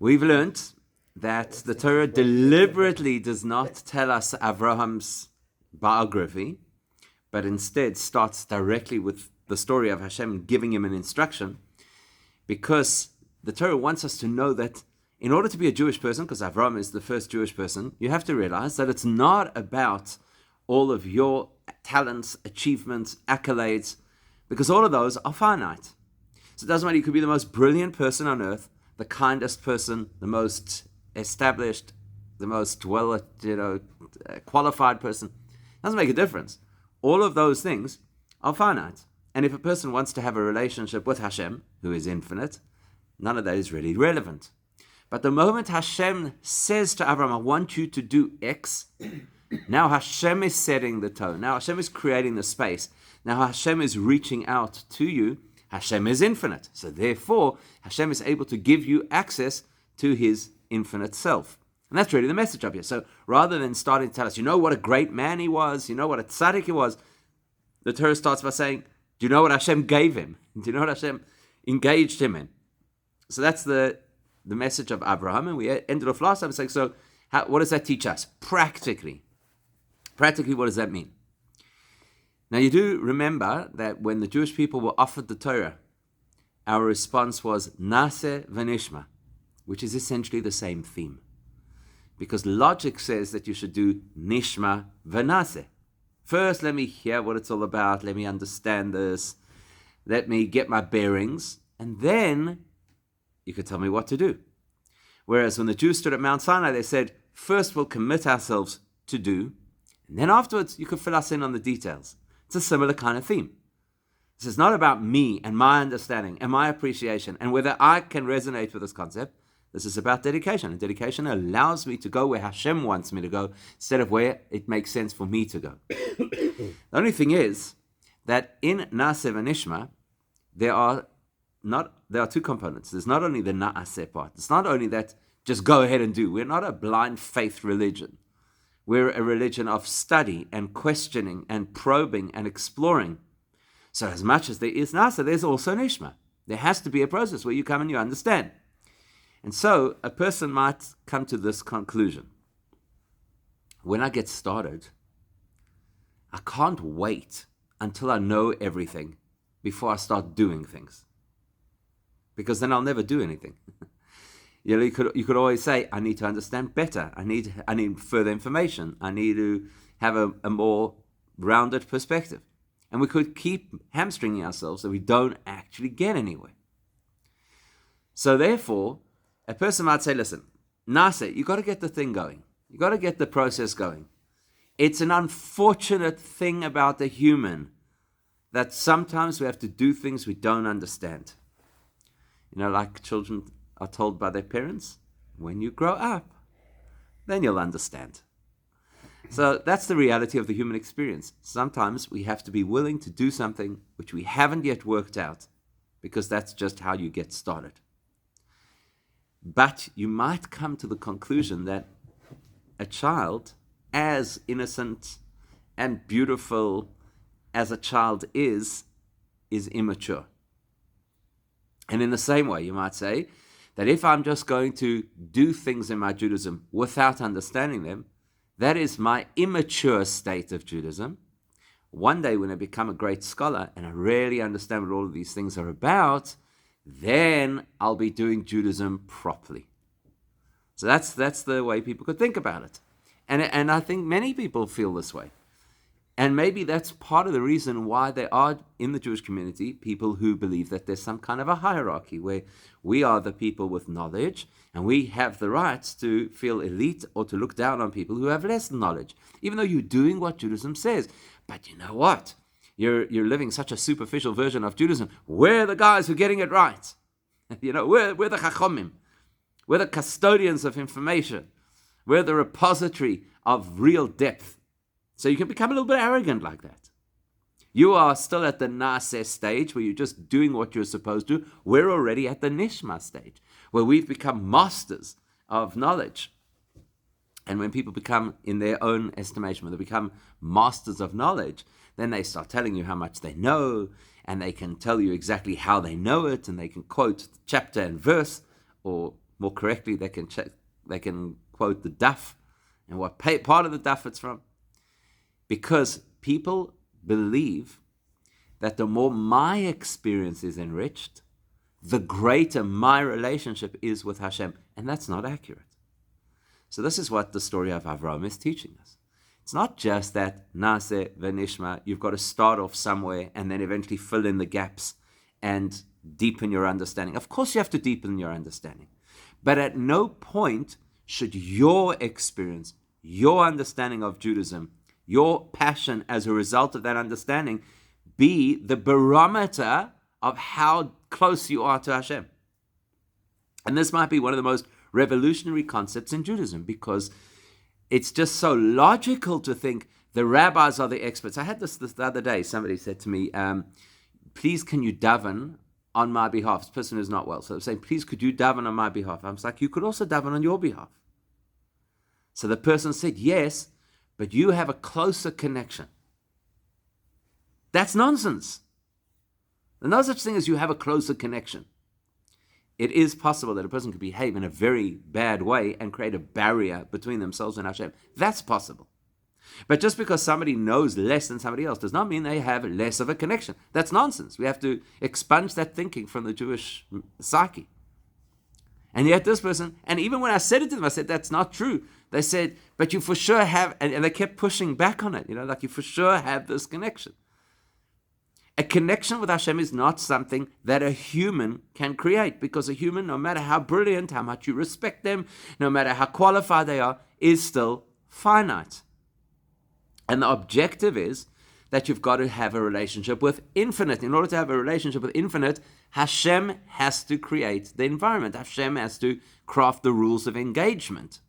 We've learned that the Torah deliberately does not tell us Avraham's biography, but instead starts directly with the story of Hashem giving him an instruction, because the Torah wants us to know that in order to be a Jewish person, because Avraham is the first Jewish person, you have to realize that it's not about all of your talents, achievements, accolades, because all of those are finite. So it doesn't matter, you could be the most brilliant person on earth, the kindest person, the most established, the most qualified person. It doesn't make a difference. All of those things are finite. And if a person wants to have a relationship with Hashem, who is infinite, none of that is really relevant. But the moment Hashem says to Abraham, I want you to do X, now Hashem is setting the tone. Now Hashem is creating the space. Now Hashem is reaching out to you. Hashem is infinite. So therefore, Hashem is able to give you access to his infinite self. And that's really the message of here. So rather than starting to tell us, you know what a great man he was, you know what a tzaddik he was, the Torah starts by saying, do you know what Hashem gave him? Do you know what Hashem engaged him in? So that's the message of Abraham. And we ended off last time saying, so what does that teach us? Practically, what does that mean? Now, you do remember that when the Jewish people were offered the Torah, our response was Naseh v'nishma, which is essentially the same theme. Because logic says that you should do nishma v'naseh. First, let me hear what it's all about. Let me understand this. Let me get my bearings. And then you could tell me what to do. Whereas when the Jews stood at Mount Sinai, they said, first we'll commit ourselves to do, and then afterwards you could fill us in on the details. It's a similar kind of theme. This is not about me and my understanding and my appreciation and whether I can resonate with this concept. This is about dedication. And dedication allows me to go where Hashem wants me to go instead of where it makes sense for me to go. The only thing is that in Naaseh v'Nishma, there are two components. There's not only the Naaseh part. It's not only that just go ahead and do. We're not a blind faith religion. We're a religion of study and questioning and probing and exploring. So as much as there is Naaseh, there's also Nishma. There has to be a process where you come and you understand. And so a person might come to this conclusion. When I get started, I can't wait until I know everything before I start doing things. Because then I'll never do anything. You could always say, I need to understand better. I need further information. I need to have a more rounded perspective. And we could keep hamstringing ourselves so we don't actually get anywhere. So therefore, a person might say, listen, Naseh, you got to get the thing going. You got to get the process going. It's an unfortunate thing about the human that sometimes we have to do things we don't understand. Like children are told by their parents, when you grow up, then you'll understand. So that's the reality of the human experience. Sometimes we have to be willing to do something which we haven't yet worked out, because that's just how you get started. But you might come to the conclusion that a child, as innocent and beautiful as a child is immature. And in the same way, you might say that if I'm just going to do things in my Judaism without understanding them, that is my immature state of Judaism. One day when I become a great scholar and I really understand what all of these things are about, then I'll be doing Judaism properly. So that's the way people could think about it. And I think many people feel this way. And maybe that's part of the reason why there are in the Jewish community people who believe that there's some kind of a hierarchy where we are the people with knowledge and we have the rights to feel elite or to look down on people who have less knowledge, even though you're doing what Judaism says. But you know what? You're living such a superficial version of Judaism. We're the guys who are getting it right. We're the chachomim. We're the custodians of information. We're the repository of real depth. So you can become a little bit arrogant like that. You are still at the Naaseh stage where you're just doing what you're supposed to. We're already at the Nishma stage where we've become masters of knowledge. And when people become, in their own estimation, when they become masters of knowledge, then they start telling you how much they know, and they can tell you exactly how they know it, and they can quote chapter and verse, or more correctly, they can quote the daf and what part of the daf it's from. Because people believe that the more my experience is enriched, the greater my relationship is with Hashem. And that's not accurate. So this is what the story of Avraham is teaching us. It's not just that Naseh v'nishma, you've got to start off somewhere and then eventually fill in the gaps and deepen your understanding. Of course you have to deepen your understanding. But at no point should your experience, your understanding of Judaism, your passion as a result of that understanding be the barometer of how close you are to Hashem. And this might be one of the most revolutionary concepts in Judaism, because it's just so logical to think the rabbis are the experts. I had this the other day. Somebody said to me, please can you daven on my behalf? This person is not well. So they're saying, please could you daven on my behalf? I was like, you could also daven on your behalf. So the person said, yes, but you have a closer connection. That's nonsense. There's no such thing as you have a closer connection. It is possible that a person could behave in a very bad way and create a barrier between themselves and Hashem. That's possible. But just because somebody knows less than somebody else does not mean they have less of a connection. That's nonsense. We have to expunge that thinking from the Jewish psyche. And yet this person, and even when I said it to them, I said, that's not true. They said, but you for sure have, and they kept pushing back on it, like you for sure have this connection. A connection with Hashem is not something that a human can create, because a human, no matter how brilliant, how much you respect them, no matter how qualified they are, is still finite. And the objective is that you've got to have a relationship with infinite. In order to have a relationship with infinite, Hashem has to create the environment. Hashem has to craft the rules of engagement.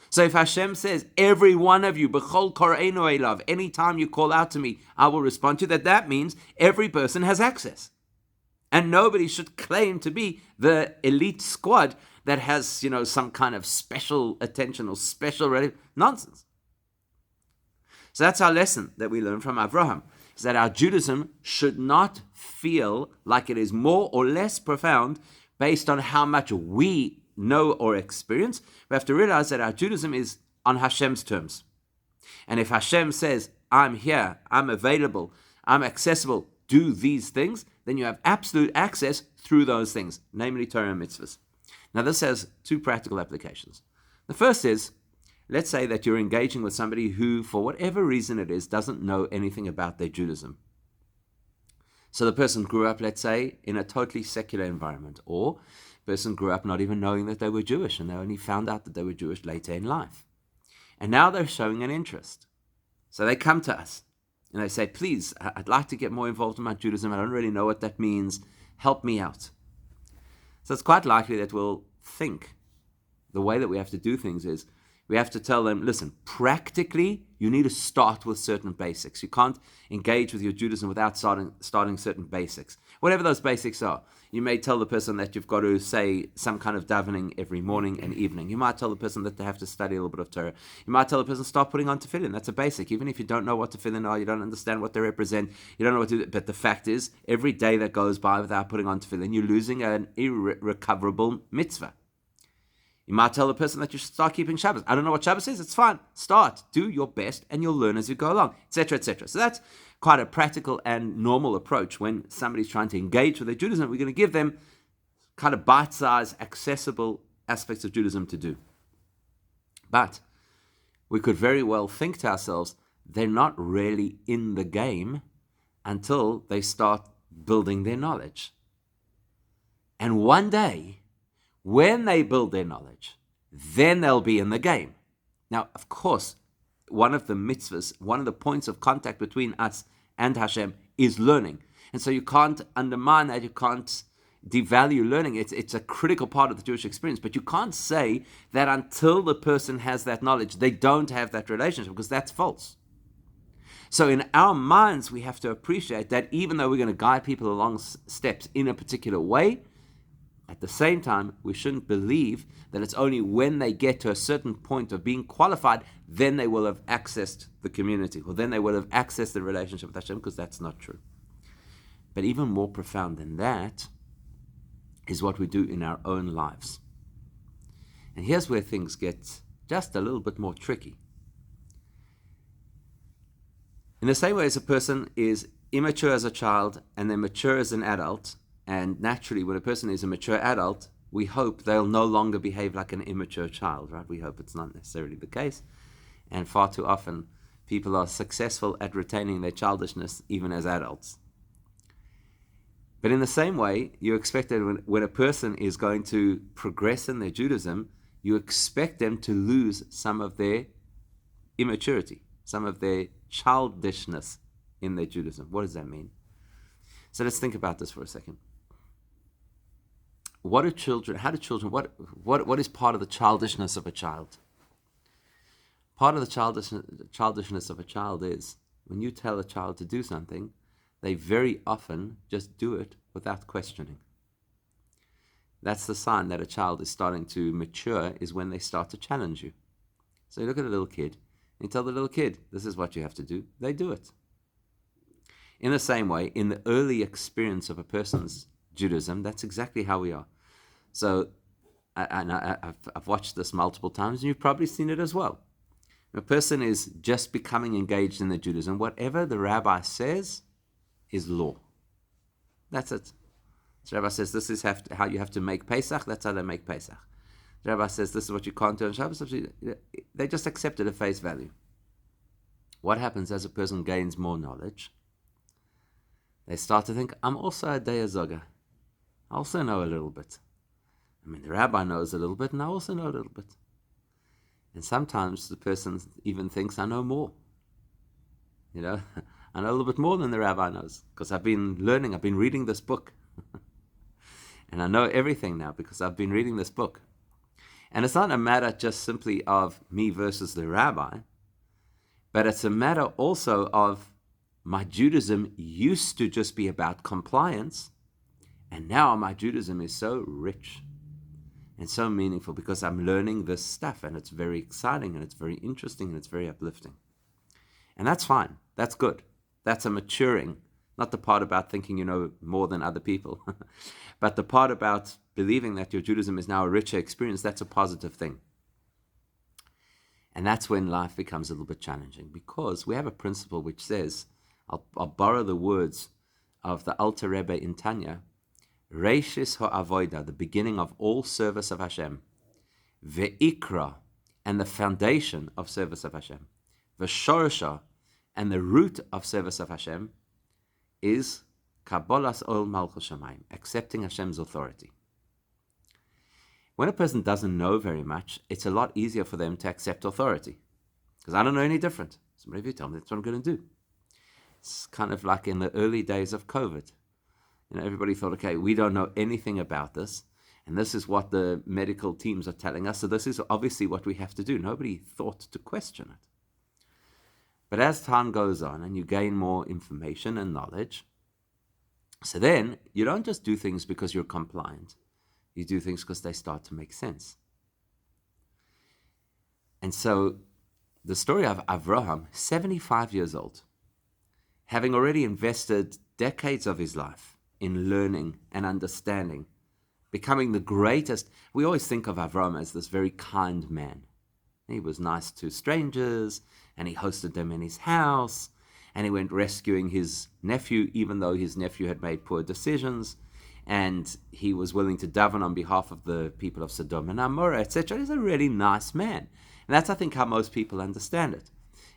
So if Hashem says, every one of you, b'chol koreinu elav, anytime you call out to me, I will respond to you, that means every person has access. And nobody should claim to be the elite squad that has, some kind of special attention or special nonsense. So that's our lesson that we learn from Avraham, is that our Judaism should not feel like it is more or less profound based on how much we know or experience. We have to realize that our Judaism is on Hashem's terms. And if Hashem says, I'm here, I'm available, I'm accessible, do these things, then you have absolute access through those things, namely Torah and mitzvahs. Now this has two practical applications. The first is, let's say that you're engaging with somebody who, for whatever reason it is, doesn't know anything about their Judaism. So the person grew up, let's say, in a totally secular environment, or the person grew up not even knowing that they were Jewish, and they only found out that they were Jewish later in life. And now they're showing an interest. So they come to us, and they say, please, I'd like to get more involved in my Judaism. I don't really know what that means. Help me out. So it's quite likely that we'll think the way that we have to do things is, we have to tell them, listen, practically, you need to start with certain basics. You can't engage with your Judaism without starting certain basics. Whatever those basics are. You may tell the person that you've got to say some kind of davening every morning and evening. You might tell the person that they have to study a little bit of Torah. You might tell the person, start putting on tefillin. That's a basic. Even if you don't know what tefillin are, you don't understand what they represent, you don't know what to do. But the fact is, every day that goes by without putting on tefillin, you're losing an irrecoverable mitzvah. You might tell the person that you should start keeping Shabbos. I don't know what Shabbos is. It's fine. Start. Do your best and you'll learn as you go along, etc., etc. So that's quite a practical and normal approach when somebody's trying to engage with their Judaism. We're going to give them kind of bite-sized, accessible aspects of Judaism to do. But we could very well think to ourselves, they're not really in the game until they start building their knowledge. And one day, when they build their knowledge, then they'll be in the game. Now, of course, one of the mitzvahs, one of the points of contact between us and Hashem is learning. And so you can't undermine that, you can't devalue learning. It's a critical part of the Jewish experience. But you can't say that until the person has that knowledge, they don't have that relationship, because that's false. So in our minds, we have to appreciate that even though we're going to guide people along steps in a particular way, at the same time, we shouldn't believe that it's only when they get to a certain point of being qualified, then they will have accessed the community, or then they will have accessed the relationship with Hashem, because that's not true. But even more profound than that is what we do in our own lives. And here's where things get just a little bit more tricky. In the same way as a person is immature as a child and then mature as an adult, and naturally when a person is a mature adult, we hope they'll no longer behave like an immature child, right? We hope it's not necessarily the case. And far too often, people are successful at retaining their childishness even as adults. But in the same way, you expect that when a person is going to progress in their Judaism, you expect them to lose some of their immaturity, some of their childishness in their Judaism. What does that mean? So let's think about this for a second. What is part of the childishness of a child? Part of the childishness of a child is when you tell a child to do something, they very often just do it without questioning. That's the sign that a child is starting to mature, is when they start to challenge you. So you look at a little kid, and you tell the little kid, this is what you have to do. They do it. In the same way, in the early experience of a person's Judaism, that's exactly how we are. So I've watched this multiple times, and you've probably seen it as well. When a person is just becoming engaged in the Judaism, whatever the rabbi says is law. That's it. The rabbi says this is how you have to make Pesach, that's how they make Pesach. The rabbi says this is what you can't do on Shabbos. They just accept it at face value. What happens as a person gains more knowledge? They start to think, I'm also a Deya Zoga. I also know a little bit. I mean, the rabbi knows a little bit, and I also know a little bit. And sometimes the person even thinks, I know more. I know a little bit more than the rabbi knows, because I've been reading this book. And I know everything now because I've been reading this book. And it's not a matter just simply of me versus the rabbi, but it's a matter also of my Judaism used to just be about compliance, and now my Judaism is so rich and so meaningful because I'm learning this stuff, and it's very exciting, and it's very interesting, and it's very uplifting. And that's fine. That's good. That's a maturing, not the part about thinking you know more than other people, but the part about believing that your Judaism is now a richer experience. That's a positive thing. And that's when life becomes a little bit challenging, because we have a principle which says, I'll borrow the words of the Alter Rebbe in Tanya, Reishis ha'avoida, the beginning of all service of Hashem, ve'ikra, and the foundation of service of Hashem, ve'shorsha, and the root of service of Hashem, is Kabbalas ol Malchus Shamayim, accepting Hashem's authority. When a person doesn't know very much, it's a lot easier for them to accept authority, because I don't know any different. Somebody, if you tell me, that's what I'm going to do. It's kind of like in the early days of COVID. Everybody thought, okay, we don't know anything about this, and this is what the medical teams are telling us, so this is obviously what we have to do. Nobody thought to question it. But as time goes on and you gain more information and knowledge, so then you don't just do things because you're compliant. You do things because they start to make sense. And so the story of Avraham, 75 years old, having already invested decades of his life in learning and understanding, becoming the greatest. We always think of Avraham as this very kind man. He was nice to strangers, and he hosted them in his house, and he went rescuing his nephew, even though his nephew had made poor decisions, and he was willing to daven on behalf of the people of Sodom and Amorah, etc. He's a really nice man. And that's, I think, how most people understand it.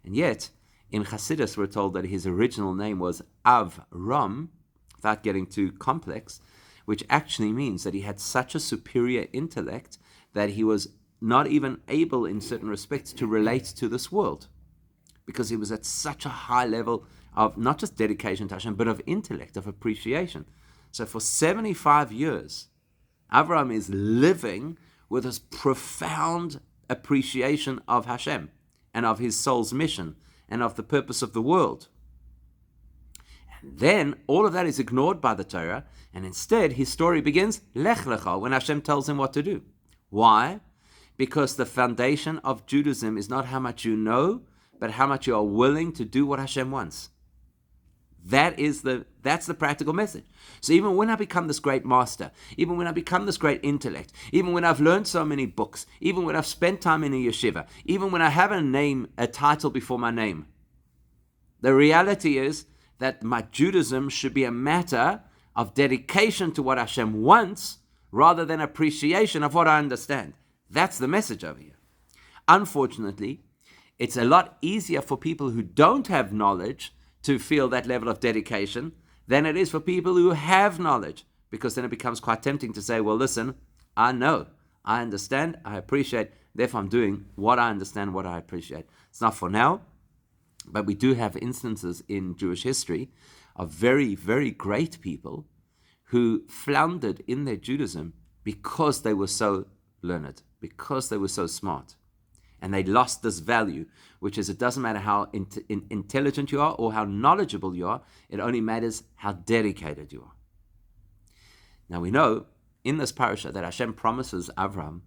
And yet, in Hasidus, we're told that his original name was Avram, without getting too complex, which actually means that he had such a superior intellect that he was not even able, in certain respects, to relate to this world, because he was at such a high level of not just dedication to Hashem, but of intellect, of appreciation. So for 75 years, Avraham is living with this profound appreciation of Hashem and of his soul's mission and of the purpose of the world. And then all of that is ignored by the Torah, and instead his story begins, Lech Lecha, when Hashem tells him what to do. Why? Because the foundation of Judaism is not how much you know, but how much you are willing to do what Hashem wants. That's the practical message. So even when I become this great master, even when I become this great intellect, even when I've learned so many books, even when I've spent time in a yeshiva, even when I have a title before my name, the reality is that my Judaism should be a matter of dedication to what Hashem wants rather than appreciation of what I understand. That's the message over here. Unfortunately, it's a lot easier for people who don't have knowledge to feel that level of dedication than it is for people who have knowledge, because then it becomes quite tempting to say, well, listen, I know, I understand, I appreciate, therefore I'm doing what I understand, what I appreciate. It's not for now, but we do have instances in Jewish history of very, very great people who floundered in their Judaism because they were so learned, because they were so smart. And they lost this value, which is it doesn't matter how intelligent you are or how knowledgeable you are, it only matters how dedicated you are. Now we know in this parasha that Hashem promises Avram,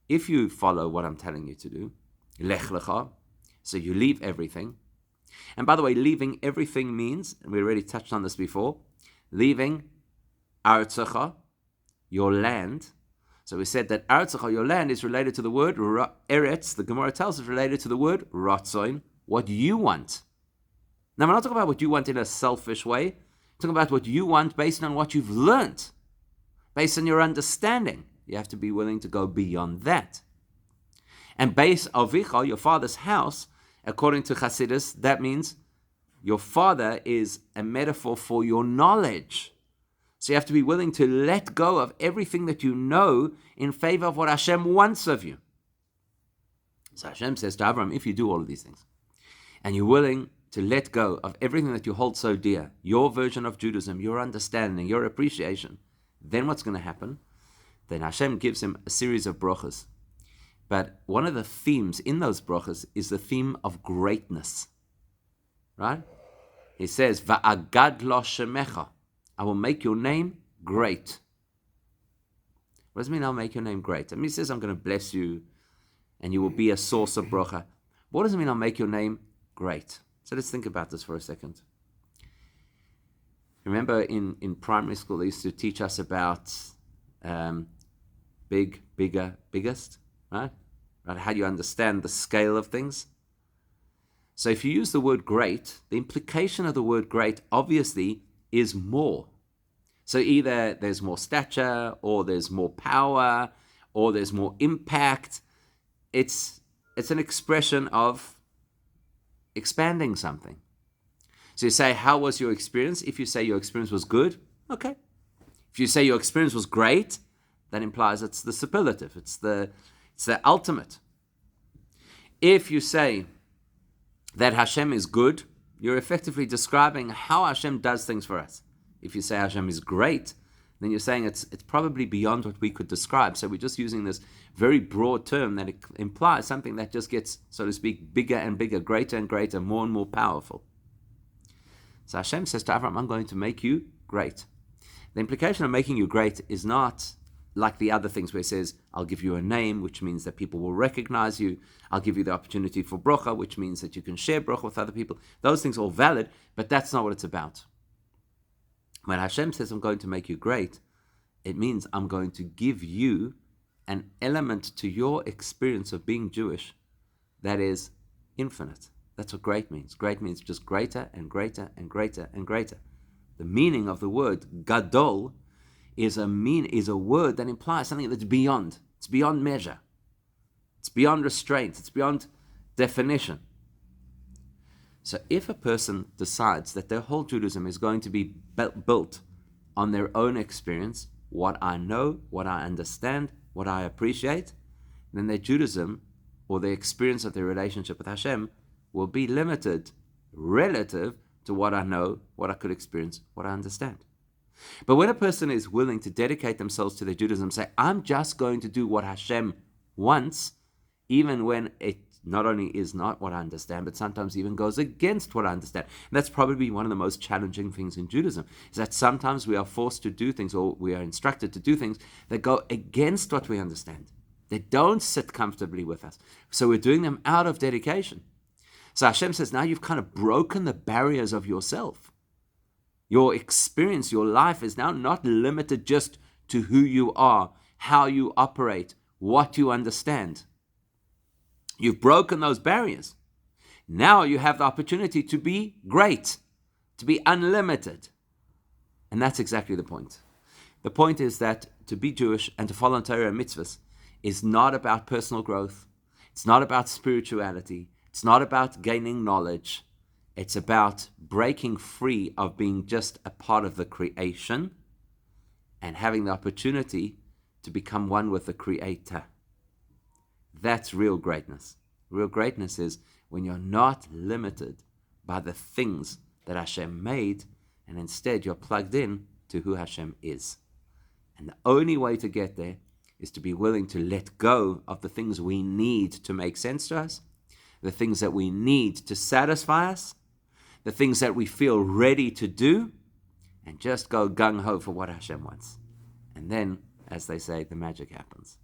if you follow what I'm telling you to do, lech lecha, so you leave everything. And by the way, leaving everything means, and we already touched on this before, leaving Artzecha, your land. So we said that Artzecha, your land, is related to the word Eretz. The Gemara tells us related to the word Ratzoin, what you want. Now we're not talking about what you want in a selfish way. We're talking about what you want based on what you've learnt, based on your understanding. You have to be willing to go beyond that. And base Avicha, your father's house, according to Chassidus, that means your father is a metaphor for your knowledge. So you have to be willing to let go of everything that you know in favor of what Hashem wants of you. So Hashem says to Abraham, if you do all of these things, and you're willing to let go of everything that you hold so dear, your version of Judaism, your understanding, your appreciation, then what's going to happen? Then Hashem gives him a series of brachas. But one of the themes in those brachas is the theme of greatness. Right? He says, Va'agad lo shemecha, I will make your name great. What does it mean I'll make your name great? I mean, he says I'm going to bless you and you will be a source of bracha. What does it mean I'll make your name great? So let's think about this for a second. Remember in primary school they used to teach us about big, bigger, biggest, right? How do you understand the scale of things? So if you use the word great, the implication of the word great obviously is more. So either there's more stature, or there's more power, or there's more impact. It's an expression of expanding something. So you say, how was your experience? If you say your experience was good, okay. If you say your experience was great, that implies it's the superlative. It's the ultimate. If you say that Hashem is good, you're effectively describing how Hashem does things for us. If you say Hashem is great, then you're saying it's probably beyond what we could describe. So we're just using this very broad term that implies something that just gets, so to speak, bigger and bigger, greater and greater, more and more powerful. So Hashem says to Abraham, I'm going to make you great. The implication of making you great is not like the other things where it says, I'll give you a name, which means that people will recognize you. I'll give you the opportunity for bracha, which means that you can share bracha with other people. Those things are all valid, but that's not what it's about. When Hashem says, I'm going to make you great, it means I'm going to give you an element to your experience of being Jewish that is infinite. That's what great means. Great means just greater and greater and greater and greater. The meaning of the word gadol is a word that implies something that's beyond. It's beyond measure. It's beyond restraint. It's beyond definition. So if a person decides that their whole Judaism is going to be built on their own experience, what I know, what I understand, what I appreciate, then their Judaism or their experience of their relationship with Hashem will be limited relative to what I know, what I could experience, what I understand. But when a person is willing to dedicate themselves to their Judaism, say, I'm just going to do what Hashem wants, even when it not only is not what I understand, but sometimes even goes against what I understand. And that's probably one of the most challenging things in Judaism, is that sometimes we are forced to do things, or we are instructed to do things that go against what we understand. They don't sit comfortably with us. So we're doing them out of dedication. So Hashem says, now you've kind of broken the barriers of yourself. Your experience, your life is now not limited just to who you are, how you operate, what you understand. You've broken those barriers. Now you have the opportunity to be great, to be unlimited. And that's exactly the point. The point is that to be Jewish and to follow Torah and mitzvahs is not about personal growth. It's not about spirituality. It's not about gaining knowledge. It's about breaking free of being just a part of the creation and having the opportunity to become one with the Creator. That's real greatness. Real greatness is when you're not limited by the things that Hashem made, and instead you're plugged in to who Hashem is. And the only way to get there is to be willing to let go of the things we need to make sense to us, the things that we need to satisfy us, the things that we feel ready to do, and just go gung-ho for what Hashem wants. And then, as they say, the magic happens.